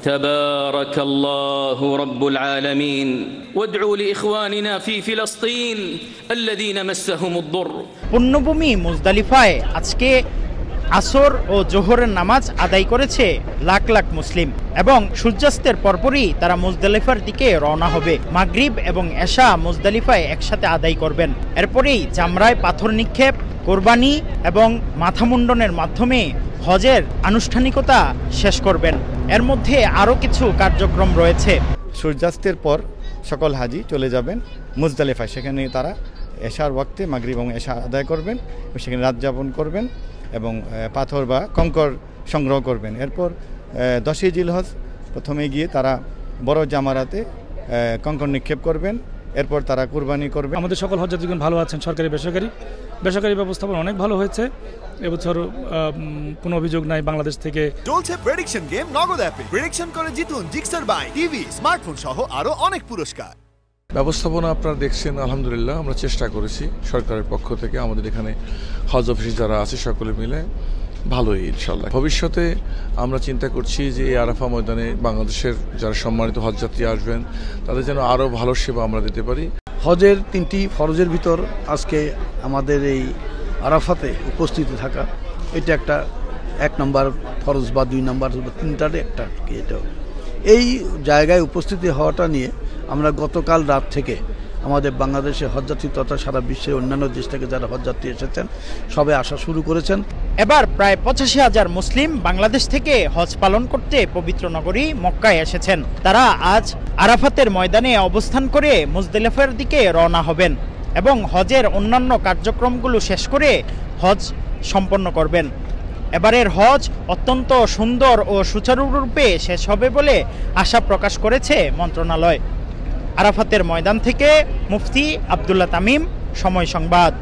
تبارك الله رب العالمين وادعوا لإخواننا في فلسطين الذين مسهم الضر পুণ্যভূমি মুজদালিফায় আজকে আসর ও জোহরের নামাজ আদায় করেছে লাখ লাখ মুসলিম এবং সূর্যাস্তের পরপরই তারা মুজদালিফার দিকে রওনা হবে। মাগরিব এবং এশা মুজদালিফায় একসাথে আদায় করবেন। এরপরেই জামরায় পাথর নিক্ষেপ, কোরবানি এবং মাথা মুন্ডনের মাধ্যমে হজের আনুষ্ঠানিকতা শেষ করবেন। এর মধ্যে আরও কিছু কার্যক্রম রয়েছে। সূর্যাস্তের পর সকল হাজি চলে যাবেন মুজদালিফায়, সেখানে তারা এশার ওয়াক্তে মাগরিব এবং এশা আদায় করবেন, সেখানে রাত যাপন করবেন এবং পাথর বা কঙ্কর সংগ্রহ করবেন। এরপর 10ই জিলহজ প্রথমে গিয়ে তারা বড় জামারাতে কঙ্কর নিক্ষেপ করবেন। এরপর তারা কুরবানি করবে। আমাদের সকল হজযাত্রীগণ ভালো আছেন। সরকারি বেসরকারি ব্যবস্থাপনা অনেক ভালো হয়েছে। এবছর কোনো অভিযোগ নাই বাংলাদেশ থেকে। চলছে প্রেডিকশন গেম নগদ অ্যাপে। প্রেডিকশন করে জিতুন জিক্সার বাই টিভি, স্মার্টফোন সহ আরো অনেক পুরস্কার। ব্যবস্থাপনা আপনারা দেখছেন, আলহামদুলিল্লাহ আমরা চেষ্টা করেছি সরকারের পক্ষ থেকে, আমাদের এখানে হজ অফিস যারা আছে সকলে মিলে ভালোই ইনশাল্লাহ। ভবিষ্যতে আমরা চিন্তা করছি যে এই আরাফা ময়দানে বাংলাদেশের যারা সম্মানিত হজযাত্রী আসবেন তাদের যেন আরও ভালো সেবা আমরা দিতে পারি। হজের 3টি ফরজের ভিতর আজকে আমাদের এই আরাফাতে উপস্থিত থাকা, এটা একটা 1 নম্বর ফরজ বা 2 নম্বর বা 3টার একটা এটা। এই জায়গায় উপস্থিতি হওয়াটা নিয়ে আমরা গতকাল রাত থেকে আমাদের বাংলাদেশে হজযাত্রী তথা সারা বিশ্বের অন্যান্য দেশ থেকে যারা হজযাত্রী এসেছেন সবে আসা শুরু করেছেন। এবার প্রায় 85,000 মুসলিম বাংলাদেশ থেকে হজ পালন করতে পবিত্র নগরী মক্কায় এসেছেন। তারা আজ আরাফাতের ময়দানে অবস্থান করে মুজদালিফার দিকে রওনা হবেন এবং হজের অন্যান্য কার্যক্রমগুলো শেষ করে হজ সম্পন্ন করবেন। এবারের হজ অত্যন্ত সুন্দর ও সুচারুরূপে শেষ হবে বলে আশা প্রকাশ করেছে মন্ত্রণালয়। আরাফাতের ময়দান থেকে মুফতি আব্দুল্লাহ তামিম, সময় সংবাদ।